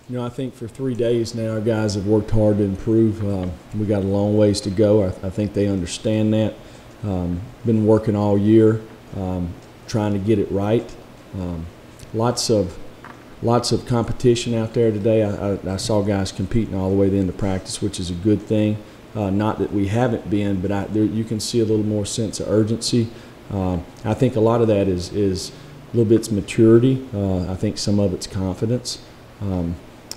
You know, I think for 3 days now, our guys have worked hard to improve. We got a long ways to go. I think they understand that. Been working all year, trying to get it right. Lots of competition out there today. I saw guys competing all the way to the end of practice, which is a good thing. Not that we haven't been, but you can see a little more sense of urgency. I think a lot of that is a little bit's maturity. I think some of it's confidence.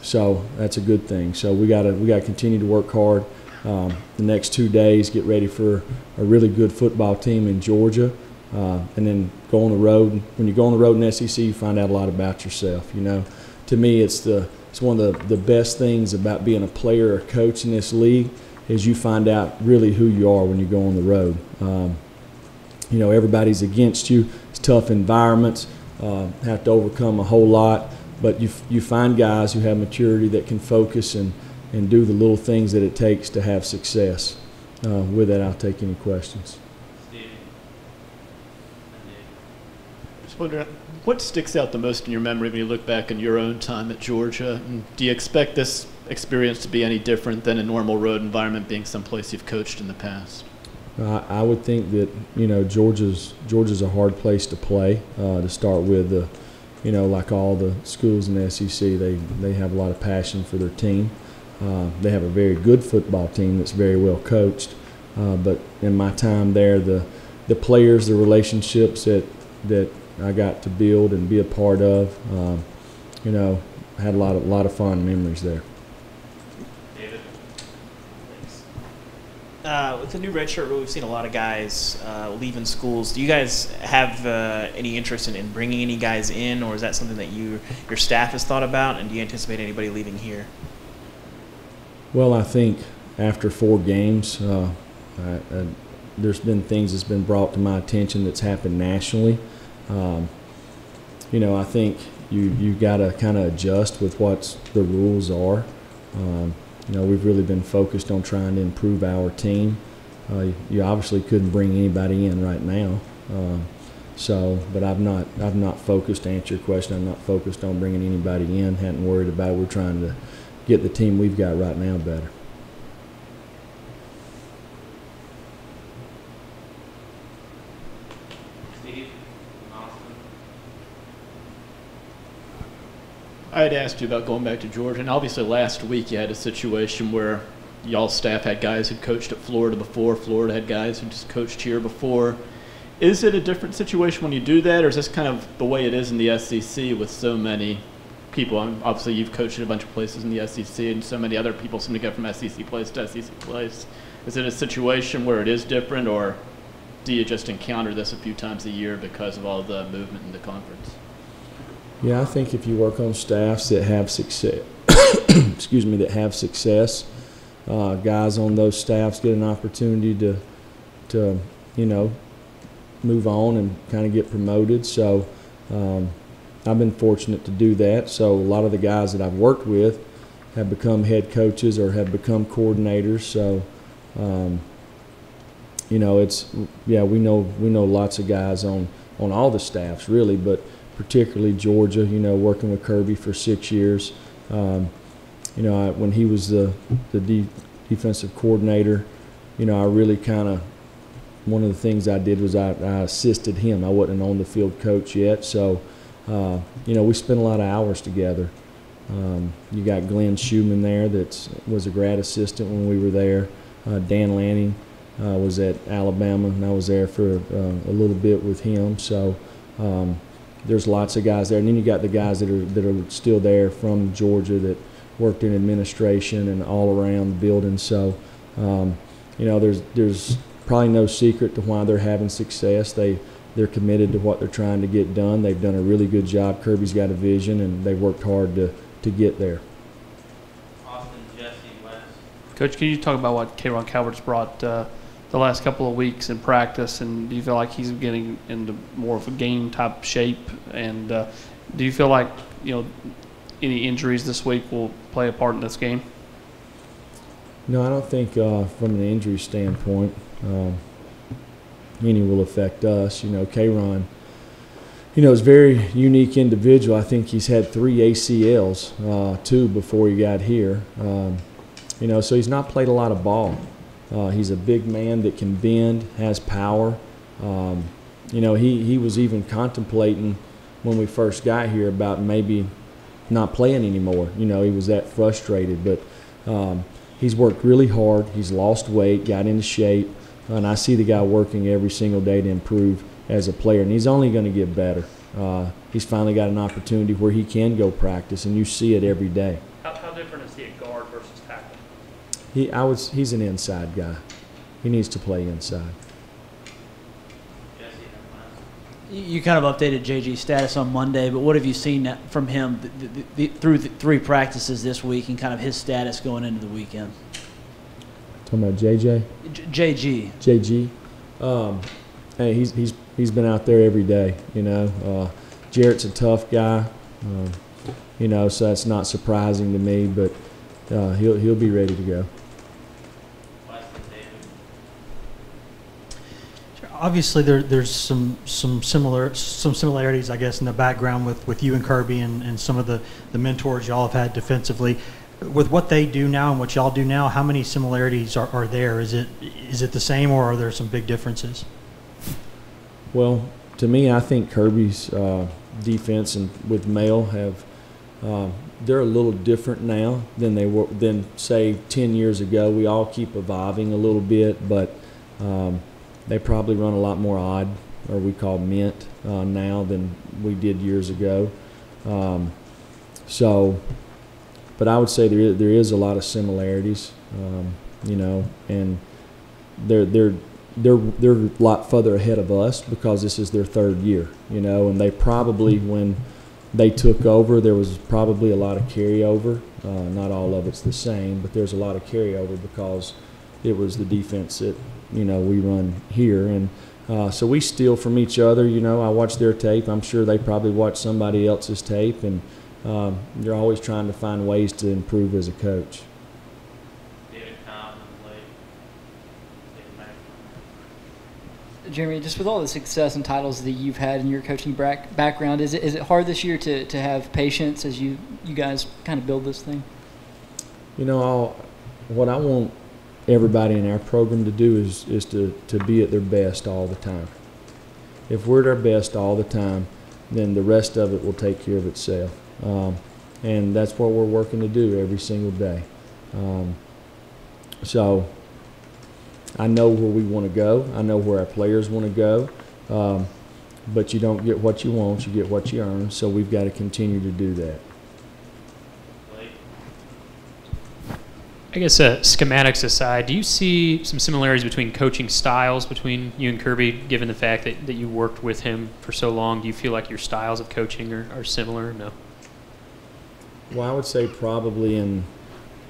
So that's a good thing. So we got to continue to work hard. The next 2 days, get ready for a really good football team in Georgia, and then go on the road. When you go on the road in SEC, you find out a lot about yourself. You know, to me, it's one of the best things about being a player or coach in this league is you find out really who you are when you go on the road. You know, everybody's against you. It's tough environments. Have to overcome a whole lot. But you find guys who have maturity that can focus and do the little things that it takes to have success. With that, I'll take any questions. Steve. Just wondering, what sticks out the most in your memory when you look back on your own time at Georgia? And do you expect this experience to be any different than a normal road environment, being someplace you've coached in the past? I would think that, you know, Georgia's a hard place to play. To start with, you know, like all the schools in the SEC, they have a lot of passion for their team. They have a very good football team that's very well coached. But in my time there, the players, the relationships that I got to build and be a part of, you know, had a lot of fond memories there. David. With the new redshirt rule, we've seen a lot of guys leaving schools. Do you guys have any interest in bringing any guys in, or is that something that your staff has thought about, and do you anticipate anybody leaving here? Well, I think after 4 games, there's been things that's been brought to my attention that's happened nationally. You know, I think you got to kind of adjust with what the rules are. You know, we've really been focused on trying to improve our team. You obviously couldn't bring anybody in right now. But I've not focused, to answer your question, I'm not focused on bringing anybody in. Hadn't worried about it. We're trying to get the team we've got right now better. Steve. Austin. I had asked you about going back to Georgia, and obviously last week you had a situation where y'all's staff had guys who coached at Florida before, Florida had guys who just coached here before. Is it a different situation when you do that, or is this kind of the way it is in the SEC with so many people? Obviously you've coached at a bunch of places in the SEC, and so many other people seem to go from SEC place to SEC place. Is it a situation where it is different, or do you just encounter this a few times a year because of all the movement in the conference? Yeah, I think if you work on staffs that have success, excuse me, that have success, guys on those staffs get an opportunity to you know, move on and kind of get promoted. So I've been fortunate to do that. So a lot of the guys that I've worked with have become head coaches or have become coordinators. So you know, we know lots of guys on all the staffs really, but particularly Georgia, you know, working with Kirby for 6 years. You know, when he was the defensive coordinator, you know, I really kind of, one of the things I did was I assisted him. I wasn't an on-the-field coach yet, so, you know, we spent a lot of hours together. You got Glenn Schumann there that was a grad assistant when we were there. Dan Lanning was at Alabama, and I was there for a little bit with him. So there's lots of guys there. And then you got the guys that are still there from Georgia that worked in administration and all around the building. So, you know, there's probably no secret to why they're having success. They're committed to what they're trying to get done. They've done a really good job. Kirby's got a vision, and they've worked hard to get there. Austin, Jesse, Wes. Coach, can you talk about what K'Ron Calvert's brought the last couple of weeks in practice, and do you feel like he's getting into more of a game-type shape? And do you feel like, you know, any injuries this week will play a part in this game? No, I don't think from an injury standpoint any will affect us. You know, K'Ron You know, he's a very unique individual. I think he's had 3 ACLs, 2 before he got here. You know, so he's not played a lot of ball. He's a big man that can bend, has power. You know, he was even contemplating when we first got here about maybe not playing anymore. You know, he was that frustrated. But he's worked really hard. He's lost weight, got into shape. And I see the guy working every single day to improve as a player. And he's only going to get better. He's finally got an opportunity where he can go practice, and you see it every day. How different is he at guard versus tackle? He's an inside guy. He needs to play inside. Jesse, You kind of updated JG's status on Monday, but what have you seen from him through the 3 practices this week and kind of his status going into the weekend? Talking about JJ? JG. JG. Hey, he's been out there every day. You know, Jarrett's a tough guy. You know, so that's not surprising to me. But he'll be ready to go. Weston, David. Obviously, there's some similarities, I guess, in the background with you and Kirby and some of the mentors y'all have had defensively. With what they do now and what y'all do now, how many similarities are there? Is it the same, or are there some big differences? Well, to me, I think Kirby's defense and with Mel have they're a little different now than they were say 10 years ago. We all keep evolving a little bit, but they probably run a lot more odd, or we call mint, now than we did years ago. But I would say there is a lot of similarities, you know, and they're a lot further ahead of us because this is their 3rd year, you know, and they probably, when they took over, there was probably a lot of carryover. Not all of it's the same, but there's a lot of carryover because it was the defense that, you know, we run here. And so we steal from each other. You know, I watch their tape. I'm sure they probably watch somebody else's tape, and you're always trying to find ways to improve as a coach. David Cobb and Blake. David Mack. Jeremy, just with all the success and titles that you've had in your coaching background, is it hard this year to have patience as you guys kind of build this thing? You know, what I want everybody in our program to do is to be at their best all the time. If we're at our best all the time, then the rest of it will take care of itself. And that's what we're working to do every single day. So I know where we want to go. I know where our players want to go. But you don't get what you want, you get what you earn. So we've got to continue to do that. Blake. I guess schematics aside, do you see some similarities between coaching styles between you and Kirby, given the fact that you worked with him for so long? Do you feel like your styles of coaching are similar? No. Well, I would say probably in,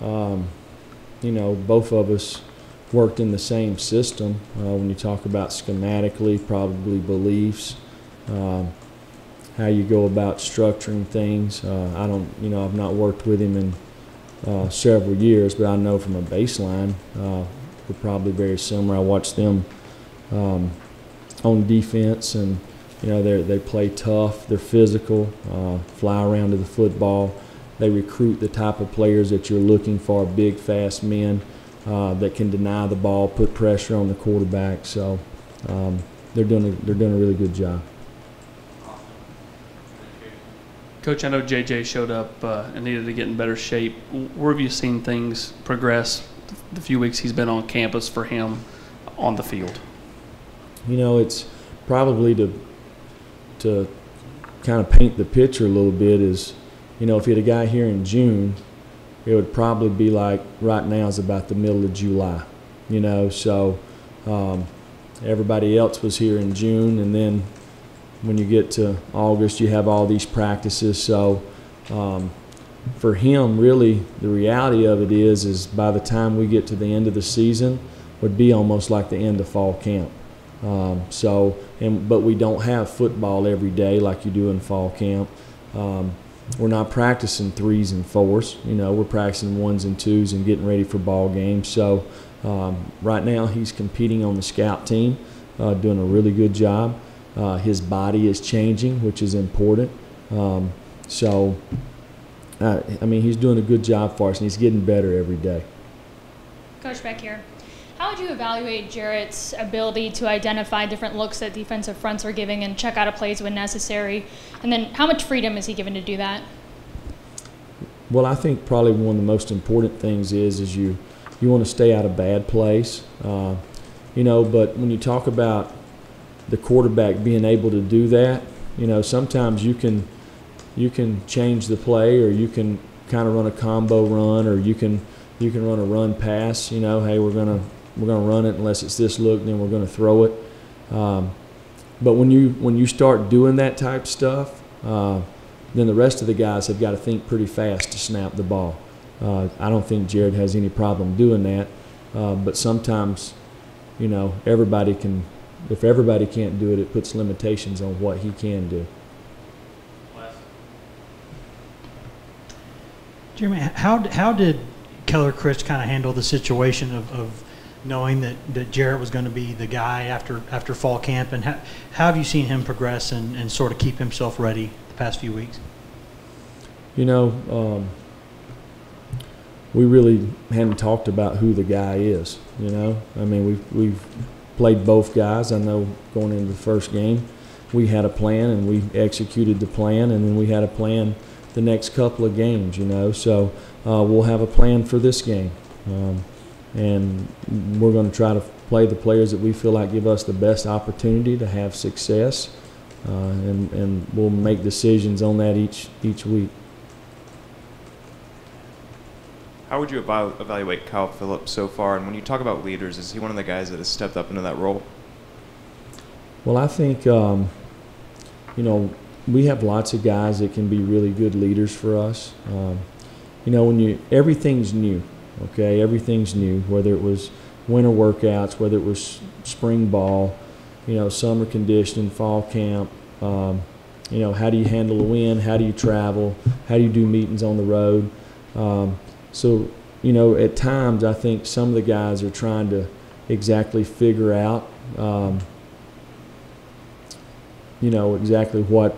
you know, both of us worked in the same system. When you talk about schematically, probably beliefs, how you go about structuring things. I've not worked with him in several years, but I know from a baseline, we're probably very similar. I watched them on defense, and you know they play tough, they're physical, fly around to the football. They recruit the type of players that you're looking for, big, fast men that can deny the ball, put pressure on the quarterback. So they're doing a really good job. Coach, I know JJ showed up and needed to get in better shape. Where have you seen things progress the few weeks he's been on campus for him on the field? You know, it's probably to kind of paint the picture a little bit is, you know, if you had a guy here in June, it would probably be like right now is about the middle of July, you know. So everybody else was here in June, and then when you get to August, you have all these practices. So for him, really, the reality of it is by the time we get to the end of the season, would be almost like the end of fall camp. But we don't have football every day like you do in fall camp. We're not practicing 3s and 4s. You know, we're practicing 1s and 2s and getting ready for ball games. So right now he's competing on the scout team, doing a really good job. His body is changing, which is important. So, I mean, he's doing a good job for us, and he's getting better every day. Coach back here. How would you evaluate Jarrett's ability to identify different looks that defensive fronts are giving and check out of plays when necessary? And then how much freedom is he given to do that? Well, I think probably one of the most important things is you want to stay out of bad plays. You know, but when you talk about the quarterback being able to do that, you know, sometimes you can change the play, or you can kind of run a combo run, or you can run a run pass. You know, hey, we're gonna run it unless it's this look, then we're gonna throw it. But when you start doing that type stuff, then the rest of the guys have got to think pretty fast to snap the ball. I don't think Jared has any problem doing that, but sometimes, you know, everybody can. If everybody can't do it, it puts limitations on what he can do. Jeremy, how did Keller Chris kind of handle the situation of knowing that Jarrett was going to be the guy after fall camp, and how have you seen him progress and sort of keep himself ready the past few weeks? You know, we really hadn't talked about who the guy is. You know, I mean, we've played both guys. I know going into the first game, we had a plan and we executed the plan, and then we had a plan the next couple of games, you know. So we'll have a plan for this game. And we're going to try to play the players that we feel like give us the best opportunity to have success. And we'll make decisions on that each week. How would you evaluate Kyle Phillips so far? And when you talk about leaders, is he one of the guys that has stepped up into that role? Well, I think, you know, we have lots of guys that can be really good leaders for us. You know, everything's new, okay? Everything's new, whether it was winter workouts, whether it was spring ball, you know, summer conditioning, fall camp. You know, how do you handle the wind? How do you travel? How do you do meetings on the road? So, you know, at times I think some of the guys are trying to exactly figure out, you know, exactly what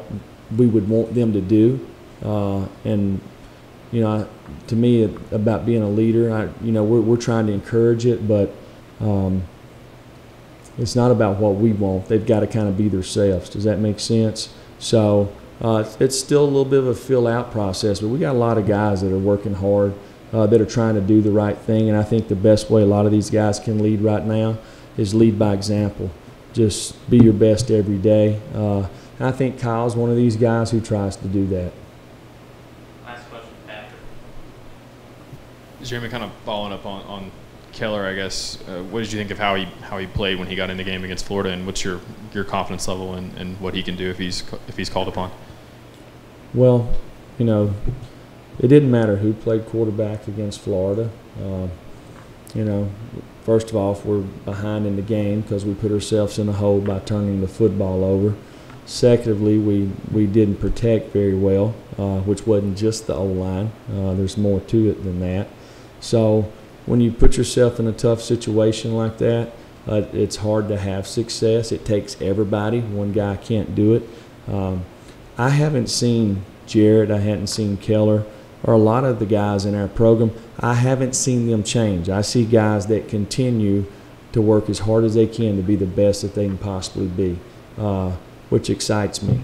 we would want them to do. And, you know, to me, about being a leader, you know, we're trying to encourage it, but it's not about what we want. They've got to kind of be themselves. Does that make sense? So it's still a little bit of a fill-out process, but we got a lot of guys that are working hard, that are trying to do the right thing. And I think the best way a lot of these guys can lead right now is lead by example. Just be your best every day. And I think Kyle's one of these guys who tries to do that. Last question, Patrick. Jeremy, kind of following up on Keller, I guess. What did you think of how he played when he got in the game against Florida, and what's your confidence level in what he can do if he's called upon? Well, you know, it didn't matter who played quarterback against Florida. You know, first of all, we're behind in the game because we put ourselves in a hole by turning the football over. Secondly, we didn't protect very well, which wasn't just the O-line. There's more to it than that. So when you put yourself in a tough situation like that, it's hard to have success. It takes everybody. One guy can't do it. I haven't seen Jarrett, I hadn't seen Keller, or a lot of the guys in our program, I haven't seen them change. I see guys that continue to work as hard as they can to be the best that they can possibly be, which excites me.